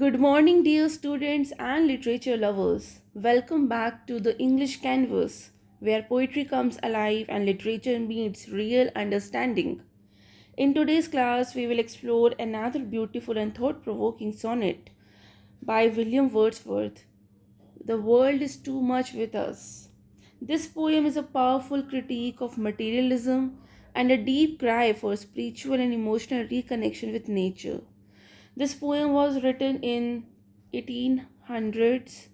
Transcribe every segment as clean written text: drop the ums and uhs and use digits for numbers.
Good morning, dear students and literature lovers. Welcome back to the English Canvas, where poetry comes alive and literature meets real understanding. In today's class, we will explore another beautiful and thought provoking sonnet by William Wordsworth. The world is too much with us. This poem is a powerful critique of materialism and a deep cry for spiritual and emotional reconnection with nature. This poem was written in 1800s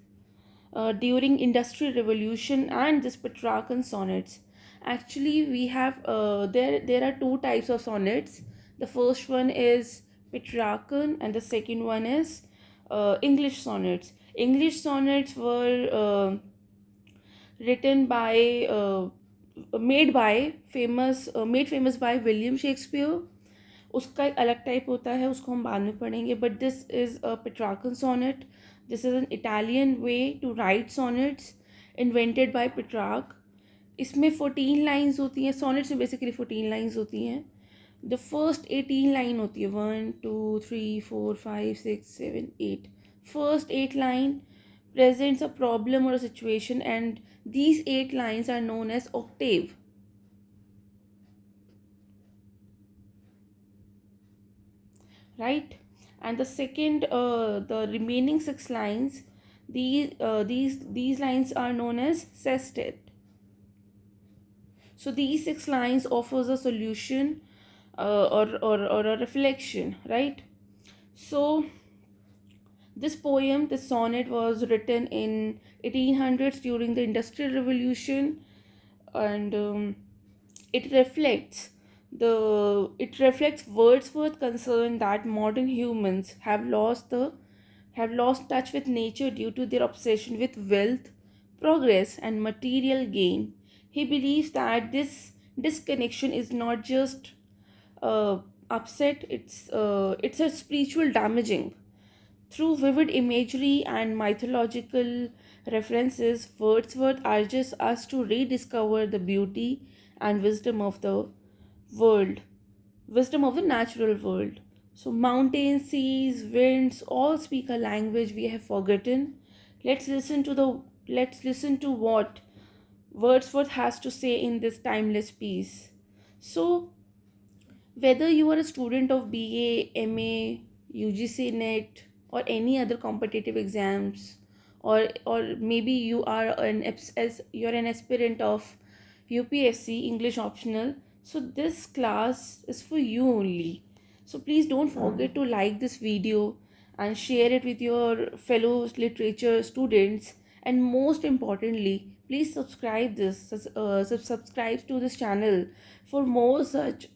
during Industrial Revolution and this Petrarchan sonnets. Actually, we have there are two types of sonnets. The first one is Petrarchan and the second one is English sonnets. English sonnets were written by made famous by William Shakespeare. उसका एक अलग type होता है, उसको हम बाद में पढ़ेंगे. But this is a Petrarchan sonnet. This is an Italian way to write sonnets invented by Petrarch. इसमें 14 लाइन्स होती हैं. सोनेट्स में बेसिकली 14 लाइन्स होती हैं. द फर्स्ट 18 लाइन होती है 1 2 3 4 5 6 7 8. First 8 line presents a problem or a situation, and these 8 lines are known as octave. Right? And the second the remaining 6 lines, these lines are known as sestet. So these 6 lines offers a solution or a reflection, right? So this sonnet was written in 1800s during the Industrial Revolution, and it reflects it reflects Wordsworth's concern that modern humans have lost touch with nature due to their obsession with wealth, progress, and material gain. He believes that this disconnection is not just uh, upset; it's a spiritual damaging. Through vivid imagery and mythological references, Wordsworth urges us to rediscover the beauty and world, wisdom of the natural world. So, mountains, seas, winds all speak a language we have forgotten. Let's listen to what Wordsworth has to say in this timeless piece. So, whether you are a student of BA, MA, UGC NET, or any other competitive exams, or maybe you're an aspirant of UPSC English optional, so this class is for you only. So please don't forget to like this video and share it with your fellow literature students, and most importantly, please subscribe to this channel for more such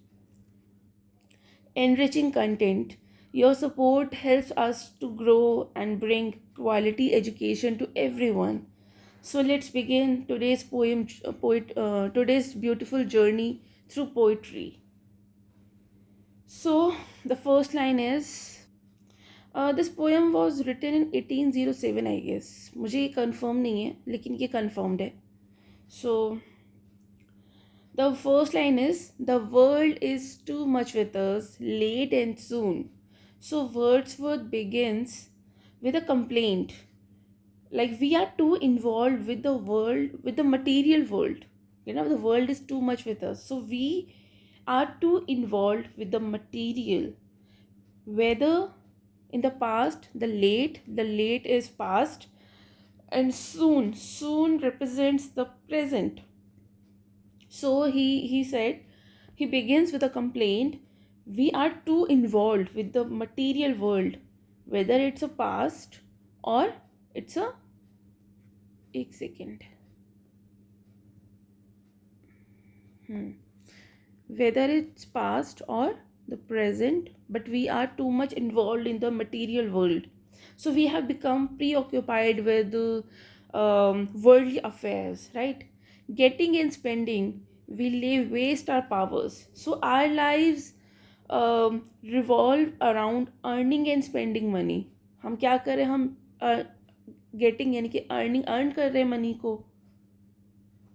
enriching content. Your support helps us to grow and bring quality education to everyone. So let's begin today's beautiful journey through poetry. So the first line is this poem was written in 1807, I guess. मुझे ये confirm नहीं है, लेकिन ये confirmed है. So the first line is, the world is too much with us, late and soon. So Wordsworth begins with a complaint. Like, we are too involved with the world, with the material world. The world is too much with us. So we are too involved with the material. Whether in the past, the late is past, and soon represents the present. So he said, he begins with a complaint. We are too involved with the material world, whether it's a past or it's a एक second. Whether it's past or the present, but we are too much involved in the material world. So we have become preoccupied with worldly affairs, right? Getting and spending, waste our powers. So our lives revolve around earning and spending money. हम क्या कर रहे हैं? हम getting यानी कि earn कर रहे हैं मनी को,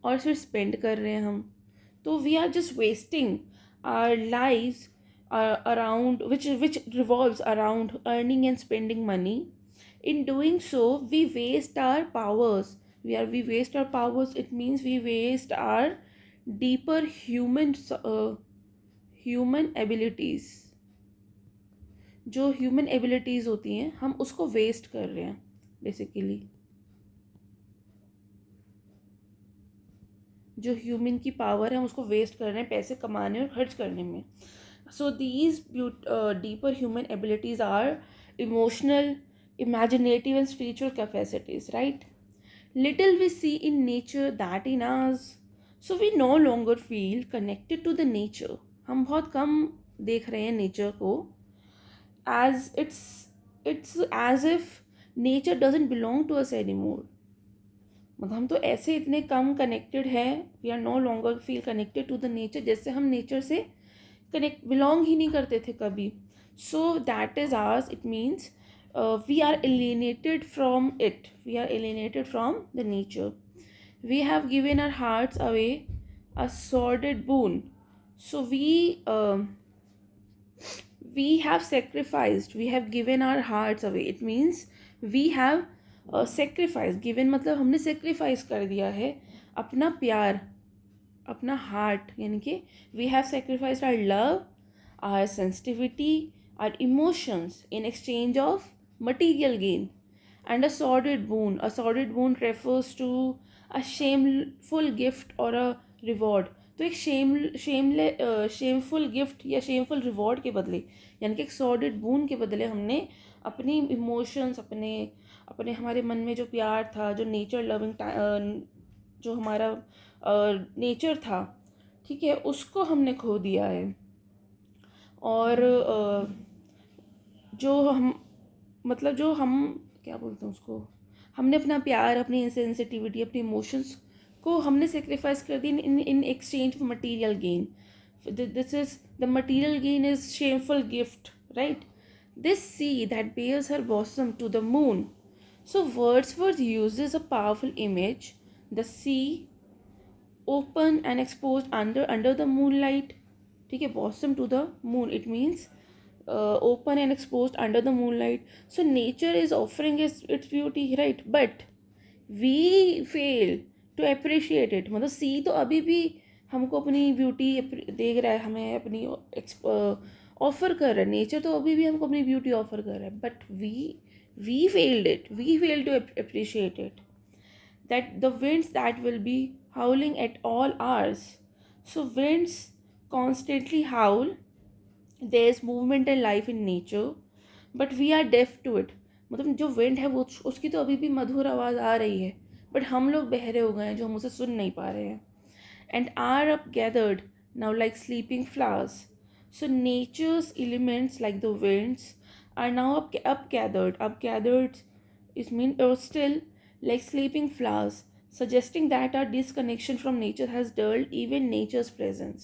और फिर स्पेंड कर रहे हैं हम. तो we are just wasting our lives around which revolves around earning and spending money. In doing so, we waste our powers. We waste our powers. It means we waste our deeper human abilities. जो human abilities होती हैं हम उसको waste कर रहे हैं basically. जो human की पावर है हम उसको वेस्ट कर रहे हैं पैसे कमाने और खर्च करने में. So these deeper human abilities are emotional, imaginative and spiritual capacities, right? Little we see in nature that in us, so we no longer feel connected to the nature. हम बहुत कम देख रहे हैं नेचर को, as it's as if nature doesn't belong to us anymore. मतलब हम तो ऐसे इतने कम कनेक्टेड हैं, we are no longer feel connected to the nature, जैसे हम नेचर से कनेक्ट बिलोंग ही नहीं करते थे कभी. So that is ours. It means we are alienated from it. We are alienated from the nature. We have given our hearts away, a sordid boon. So we have sacrificed. We have given our hearts away. It means we have sacrificed. Given मतलब हमने sacrifice कर दिया है अपना प्यार, अपना heart, यानी कि we have sacrificed our love, our sensitivity, our emotions in exchange of material gain. And a sordid boon. A sordid boon refers to a shameful gift or a reward. तो एक शेमफुल गिफ्ट या shameful reward के बदले, यानी कि एक सॉर्डेड बून के बदले हमने अपनी इमोशंस, अपने हमारे मन में जो प्यार था, जो नेचर लविंग, जो हमारा नेचर था, ठीक है, उसको हमने खो दिया है. और जो हम मतलब जो हम क्या बोलते हैं उसको, हमने अपना प्यार, अपनी सेंसिटिविटी, अपने इमोशंस को हमने सेक्रीफाइस कर दी in exchange for material gain. This is the material gain is shameful gift, right? This sea that bears her bosom to the moon. So Wordsworth uses a powerful image, the sea open and exposed under the moonlight. ठीक है, bosom to the moon, it means open and exposed under the moonlight. So nature is offering its beauty, right? But we fail to appreciate it. मतलब सी तो अभी भी हमको अपनी beauty देख रहा है, हमें अपनी ऑफर कर रहा है. नेचर तो अभी भी हमको अपनी ब्यूटी ऑफर कर रहा है, but we failed to appreciate it. That the winds that will be howling at all hours. So winds constantly howl. There is movement and life in nature, but we are deaf to it. मतलब जो wind है वो उसकी तो अभी भी मधुर आवाज़ आ रही है, बट हम लोग बहरे हो गए हैं जो हम उसे सुन नहीं पा रहे हैं. And are up gathered now like sleeping flowers. So nature's elements like the winds are now up gathered is mean or still like sleeping flowers, suggesting that our disconnection from nature has dulled even nature's presence.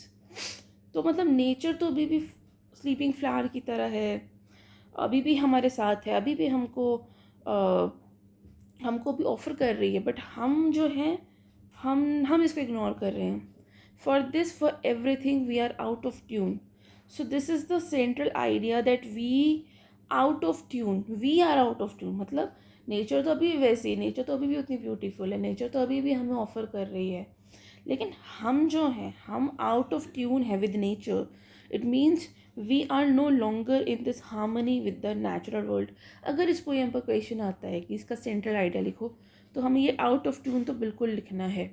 तो मतलब nature तो अभी भी sleeping flower की तरह है, अभी भी हमारे साथ है, अभी भी हमको भी ऑफर कर रही है, बट हम जो हैं हम इसको इग्नोर कर रहे हैं. For everything we are out of tune. So this is the central idea that we are out of tune. मतलब नेचर तो अभी भी वैसी, नेचर तो अभी भी उतनी ब्यूटीफुल है, नेचर तो अभी भी हमें ऑफर कर रही है, लेकिन हम जो हैं हम आउट ऑफ ट्यून है with nature. It means we are no longer in this harmony with the natural world. अगर इस पोएम पर क्वेश्चन आता है कि इसका सेंट्रल आइडिया लिखो, तो हमें ये आउट ऑफ ट्यून तो बिल्कुल लिखना है,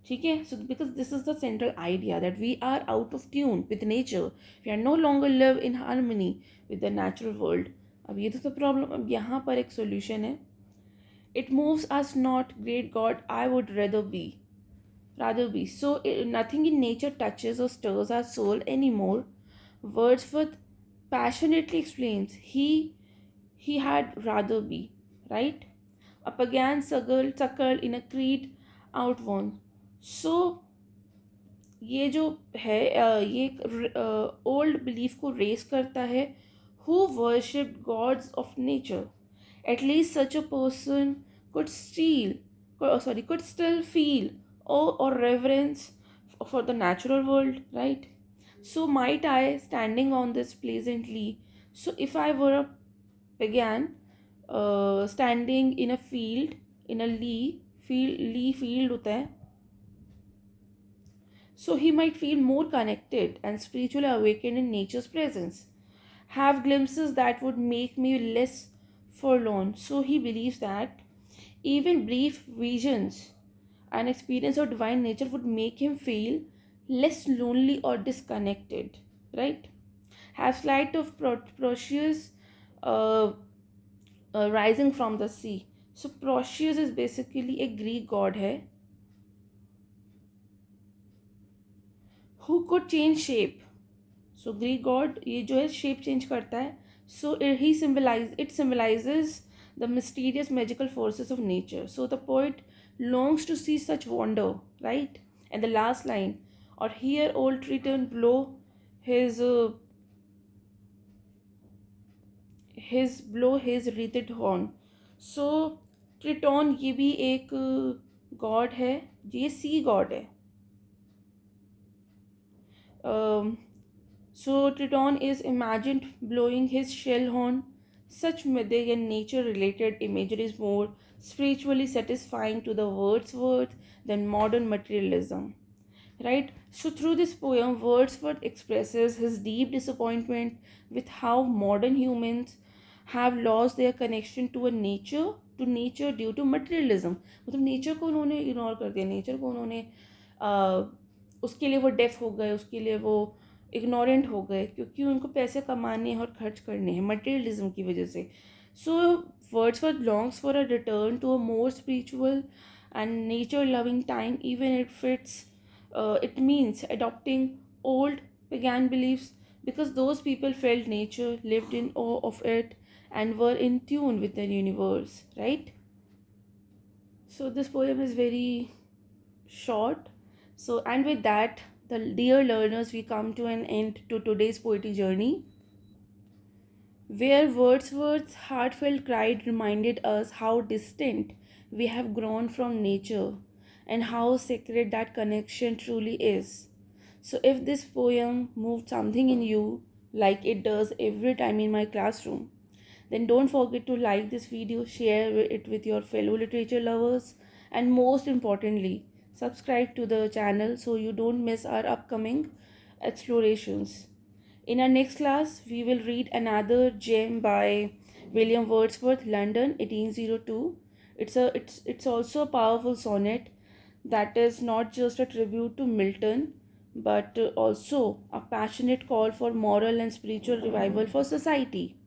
ठीक है. So because this is the central idea that we are out of tune with nature, we are no longer live in harmony with the natural world. अब ये तो प्रॉब्लम, अब यहाँ पर एक सोल्यूशन है. It moves us not, great God, I would rather be. So nothing in nature touches or stirs our soul anymore. Wordsworth passionately explains he had rather be, right? A pagan suckled in a creed outworn. So ये जो है ये old belief को race करता है. Who worshipped gods of nature? At least such a person could still feel awe or reverence for the natural world, right? So might I, standing on this pleasantly, so if I were a pagan, standing in a field, in a lee field होता है, so he might feel more connected and spiritually awakened in nature's presence, have glimpses that would make me less forlorn. So he believes that even brief visions and experience of divine nature would make him feel less lonely or disconnected, right? Have sight of Proteus uh, rising from the sea. So Proteus is basically a Greek god है who could change shape. So Greek god ये जो है shape change करता है. So it symbolizes the mysterious magical forces of nature. So the poet longs to see such wonder, right? And the last line, or hear old Triton blow his his wreathed horn. So ट्रिटॉन ये भी एक God है, ये सी God है. So Triton is imagined blowing his shell horn. Such mythic and nature-related imagery is more spiritually satisfying to the Wordsworth than modern materialism. Right? So through this poem, Wordsworth expresses his deep disappointment with how modern humans have lost their connection to nature due to materialism. मतलब nature को उन्होंने ignore कर दिया, nature को उन्होंने उसके लिए वो डेफ हो गए, उसके लिए वो इग्नोरेंट हो गए, क्योंकि उनको पैसे कमाने हैं और खर्च करने हैं मटेरियलिज्म की वजह से. So Wordsworth longs for a return to a more spiritual and nature loving time, even if it means adopting old pagan beliefs, because those people felt nature, lived in awe of it, and were in tune with the universe, right? So this poem is very short. So, and with that, the dear learners, we come to an end to today's poetry journey, where Wordsworth's heartfelt cry reminded us how distant we have grown from nature and how sacred that connection truly is. So, if this poem moved something in you, like it does every time in my classroom, then don't forget to like this video, share it with your fellow literature lovers, and most importantly, subscribe to the channel so you don't miss our upcoming explorations. In our next class, we will read another gem by William Wordsworth, London, 1802. It's also a powerful sonnet that is not just a tribute to Milton, but also a passionate call for moral and spiritual revival for society.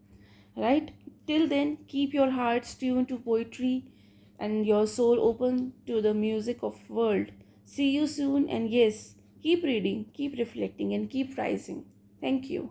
Right? Till then, keep your hearts tuned to poetry and your soul open to the music of world. See you soon, and yes, keep reading, keep reflecting, and keep rising. Thank you.